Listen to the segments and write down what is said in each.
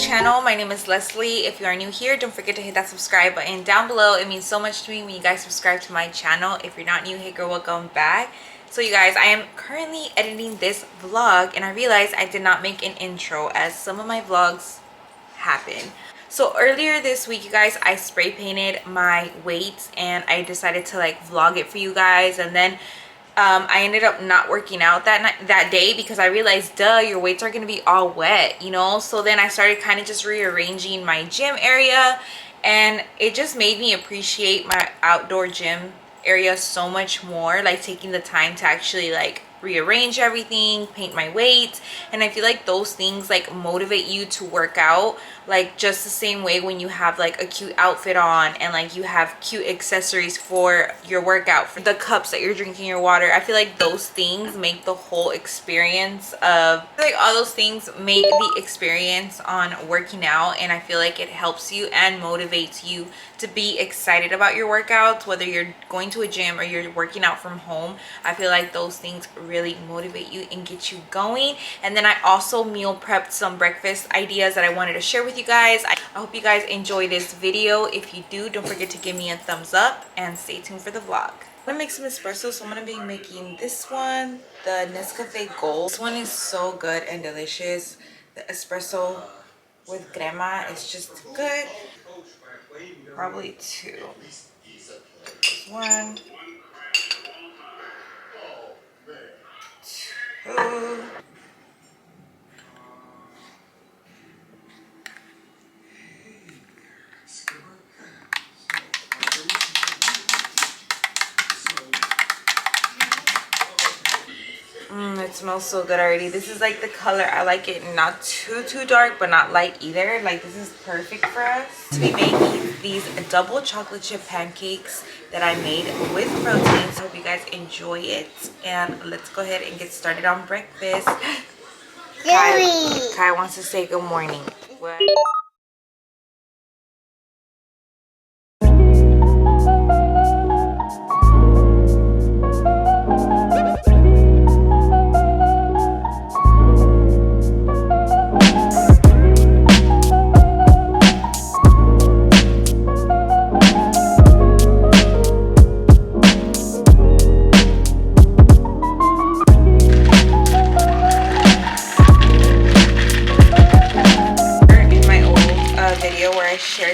channel. My name is Leslie. If you are new here, don't forget to hit that subscribe button down below. It means so much to me when you guys subscribe to my channel. If you're not new, hey girl, welcome back. So you guys, I am currently editing this vlog and I realized I did not make an intro as some of my vlogs happen. So earlier this week, you guys, I spray painted my weights and I decided to like vlog it for you guys, and then I ended up not working out that day because I realized, duh, your weights are gonna be all wet, you know. So then I started kind of just rearranging my gym area, and it just made me appreciate my outdoor gym area so much more, like taking the time to actually like rearrange everything, paint my weights. And I feel like those things like motivate you to work out, like just the same way when you have like a cute outfit on and like you have cute accessories for your workout, for the cups that you're drinking your water. I feel like those things make the whole experience of, like all those things make the experience on working out, and I feel like it helps you and motivates you to be excited about your workouts, whether you're going to a gym or you're working out from home. I feel like those things really motivate you and get you going. And then I also meal prepped some breakfast ideas that I wanted to share with you guys. I hope you guys enjoy this video. If you do, don't forget to give me a thumbs up and stay tuned for the vlog. I'm gonna make some espresso, so I'm gonna be making this one, the Nescafe Gold. This one is so good and delicious. The espresso with crema is just good. Probably two. One, two. It smells so good already. This is like the color I like it, not too dark but not light either. Like this is perfect for us to be making these double chocolate chip pancakes that I made with protein. So I hope you guys enjoy it, and let's go ahead and get started on breakfast. Kai wants to say good morning. What?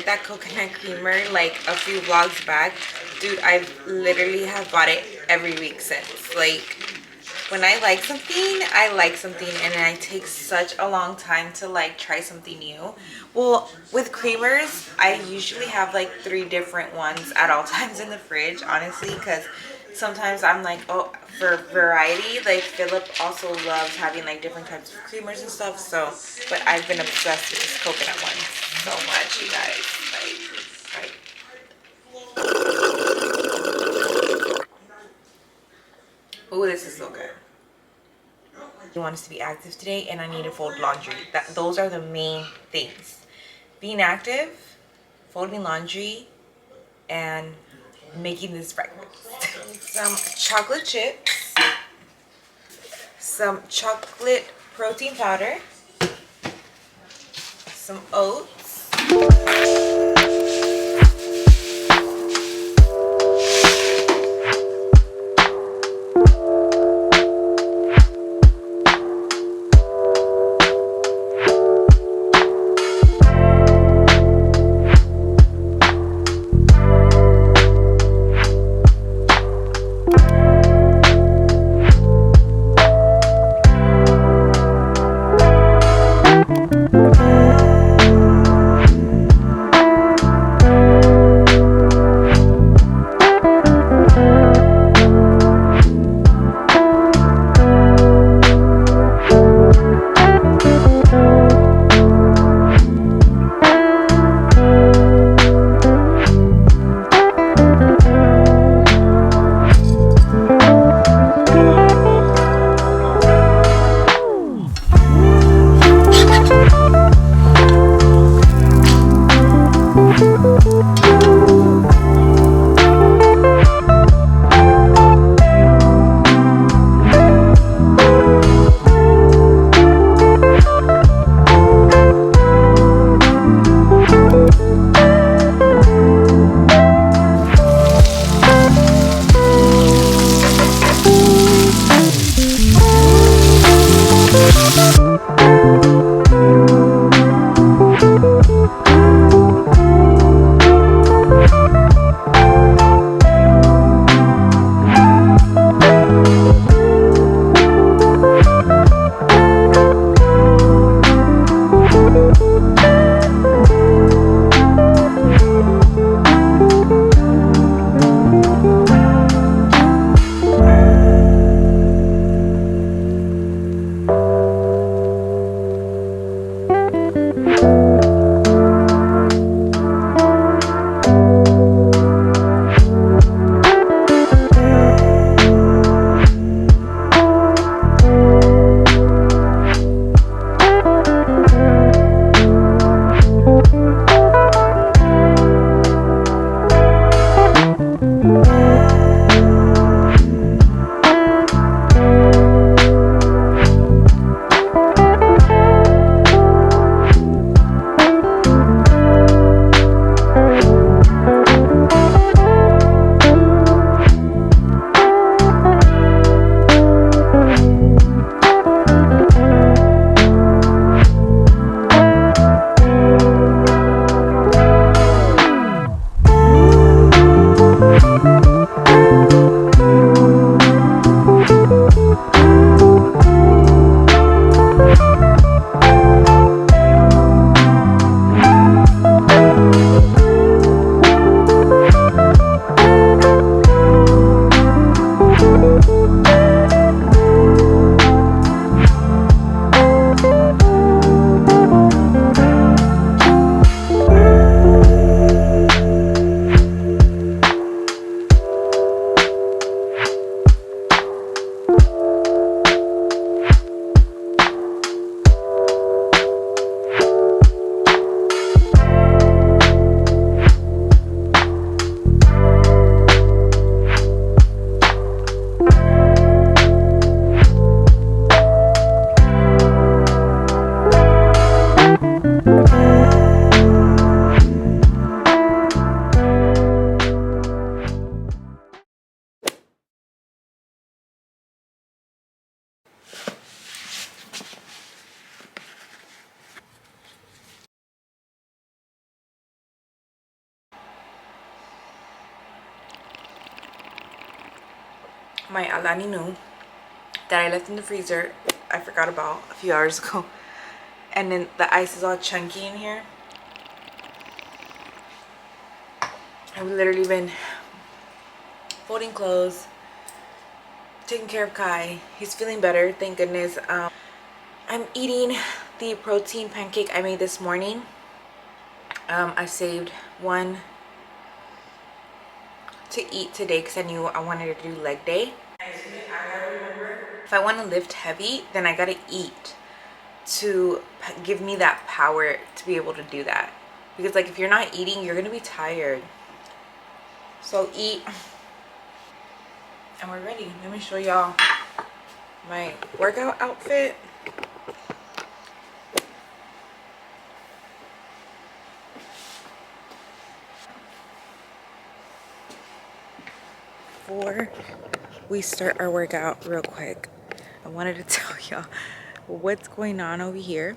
That coconut creamer like a few vlogs back, dude, I literally have bought it every week since. Like when I like something, I like something, and then I take such a long time to like try something new. Well, with creamers, I usually have like 3 different ones at all times in the fridge, honestly, because sometimes I'm like, oh, for variety. Like Philip also loves having like different types of creamers and stuff. So, but I've been obsessed with this coconut one so much, you guys. Like. Oh, this is so good. I want us to be active today, and I need to fold laundry. Those are the main things: being active, folding laundry, and making this breakfast. Some chocolate chips, some chocolate protein powder, some oats, my alani that I left in the freezer. I forgot about a few hours ago. And then the ice is all chunky in here. I've literally been folding clothes, taking care of Kai. He's feeling better, thank goodness. I'm eating the protein pancake I made this morning. I saved one to eat today because I knew I wanted to do leg day. I gotta remember, if I want to lift heavy, then I gotta eat to give me that power to be able to do that. Because like if you're not eating, you're gonna be tired. So eat. And we're ready. Let me show y'all my workout outfit. Before we start our workout real quick, I wanted to tell y'all what's going on over here.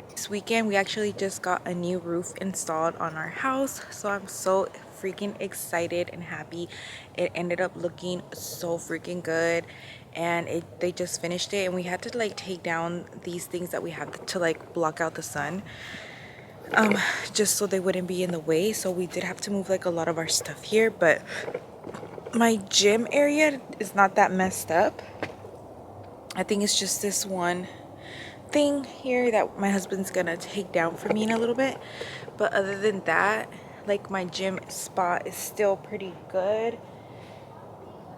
This weekend we actually just got a new roof installed on our house, so I'm so freaking excited and happy. It ended up looking so freaking good, and they just finished it, and we had to like take down these things that we have to like block out the sun, just so they wouldn't be in the way. So we did have to move like a lot of our stuff here, but my gym area is not that messed up. I think it's just this one thing here that my husband's gonna take down for me in a little bit, but other than that, like my gym spot is still pretty good.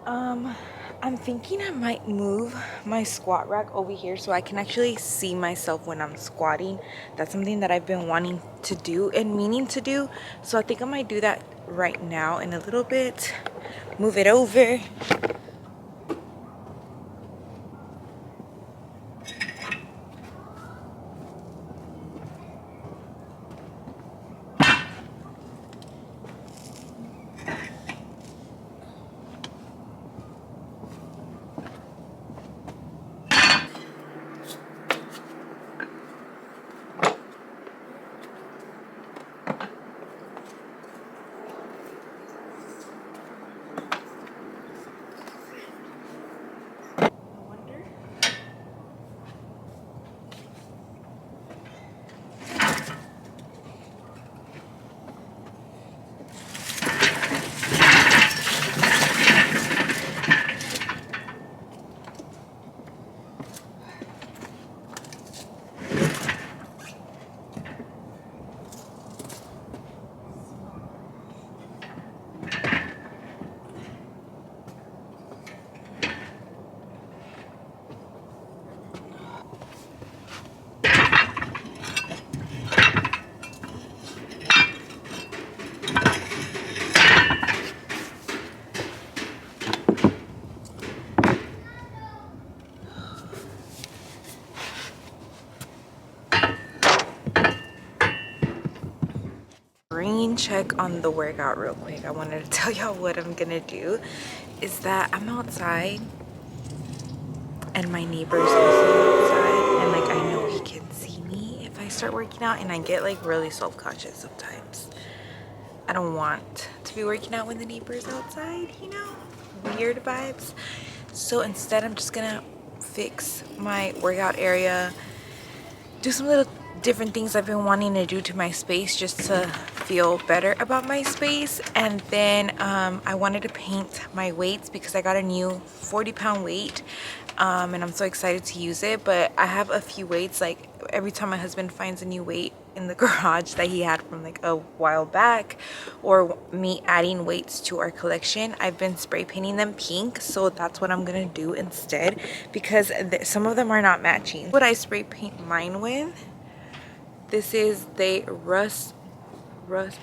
I'm thinking I might move my squat rack over here so I can actually see myself when I'm squatting. That's something that I've been wanting to do and meaning to do, so I think I might do that right now in a little bit. Move it over. Brain check on the workout real quick. I wanted to tell y'all what I'm gonna do is that I'm outside and my neighbor's also outside, and like I know he can see me if I start working out, and I get like really self-conscious sometimes. I don't want to be working out when the neighbor's outside, you know, weird vibes. So instead I'm just gonna fix my workout area, do some little different things I've been wanting to do to my space just to feel better about my space. And then I wanted to paint my weights because I got a new 40-pound weight, and I'm so excited to use it. But I have a few weights, like every time my husband finds a new weight in the garage that he had from like a while back, or me adding weights to our collection, I've been spray painting them pink. So that's what I'm gonna do instead, because some of them are not matching. What I spray paint mine with, this is the Rust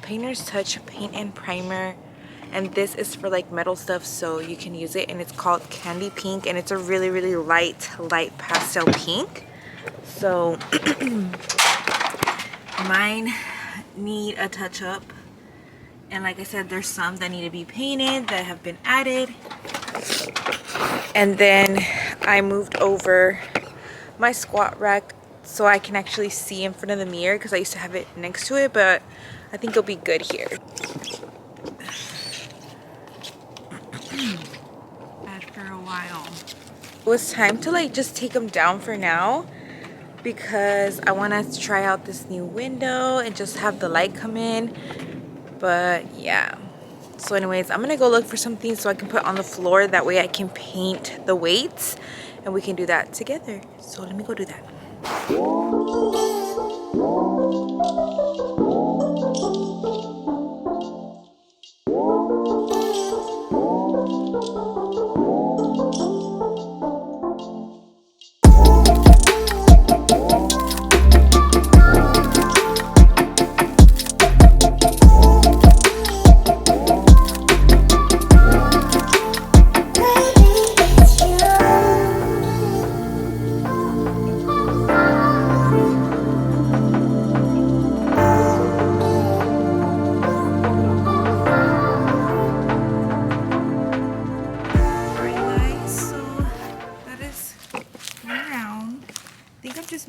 Painter's Touch paint and primer, and this is for like metal stuff, so you can use it, and it's called Candy Pink, and it's a really light pastel pink. So mine need a touch up, and like I said, there's some that need to be painted that have been added. And then I moved over my squat rack so I can actually see in front of the mirror, because I used to have it next to it, but I think it'll be good here. Had for a while. was time to like just take them down for now, because I want to try out this new window and just have the light come in. But yeah, so anyways, I'm gonna go look for something so I can put on the floor. That way I can paint the weights and we can do that together. So let me go do that.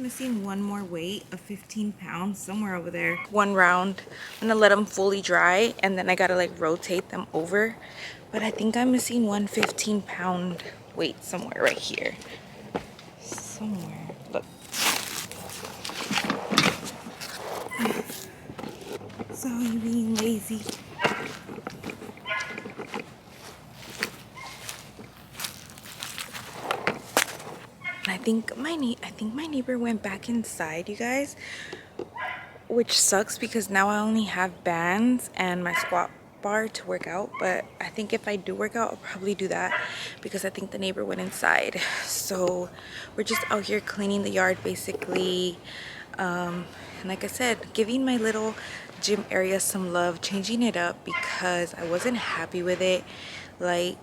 Missing one more weight of 15 pounds somewhere over there. One round. I'm gonna let them fully dry and then I gotta like rotate them over. But I think I'm missing one 15-pound weight somewhere right here. Somewhere. Look. So you being lazy. I think my neighbor went back inside, you guys, which sucks because now I only have bands and my squat bar to work out. But I think if I do work out, I'll probably do that because I think the neighbor went inside. So we're just out here cleaning the yard basically, and like I said, giving my little gym area some love, changing it up because I wasn't happy with it. Like,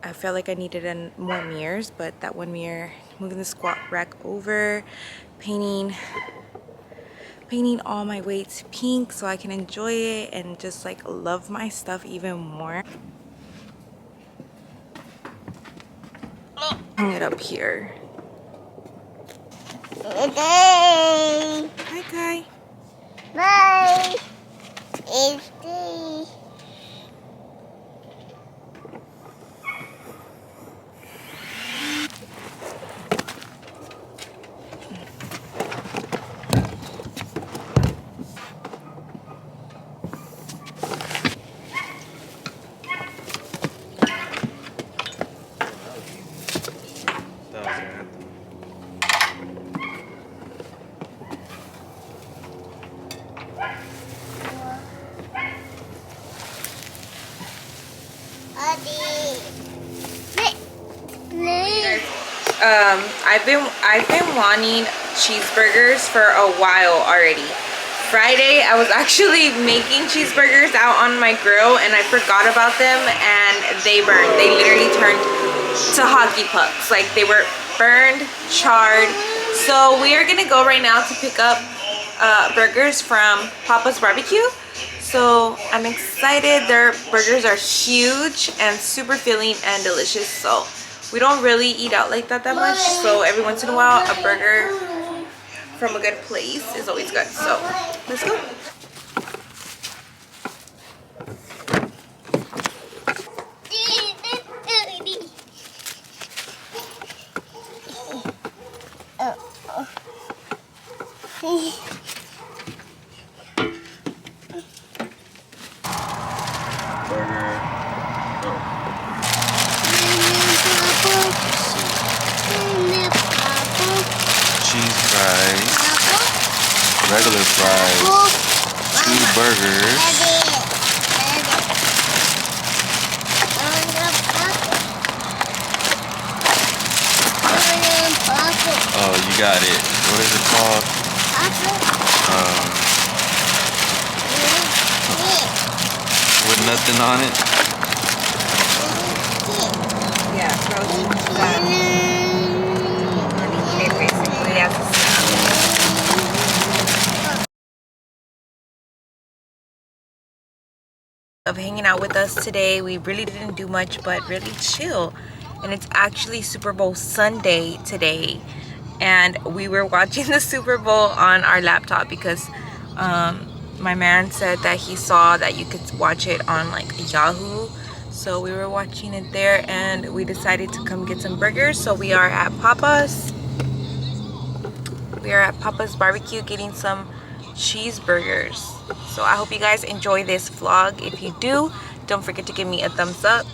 I felt like I needed more mirrors, but that one mirror, moving the squat rack over, painting all my weights pink so I can enjoy it and just like love my stuff even more. Hang it up here. Hi, Kai. Bye. It's day. I've been wanting cheeseburgers for a while already. Friday I was actually making cheeseburgers out on my grill and I forgot about them and they burned. They literally turned to hockey pucks. Like, they were burned, charred. So we are gonna go right now to pick up burgers from Papa's Barbecue. So I'm excited. Their burgers are huge and super filling and delicious. So we don't really eat out like that much. So every once in a while, a burger from a good place is always good. So let's go. Regular fries, 2 burgers, oh, you got it. What is it called? With nothing on it? Yeah, protein fat. Basically, that's of hanging out with us today. We really didn't do much but really chill, and it's actually Super Bowl Sunday today, and we were watching the Super Bowl on our laptop because my man said that he saw that you could watch it on like Yahoo. So we were watching it there and we decided to come get some burgers. So we are at Papa's. We are at Papa's Barbecue getting some cheeseburgers. So I hope you guys enjoy this vlog. If you do, don't forget to give me a thumbs up.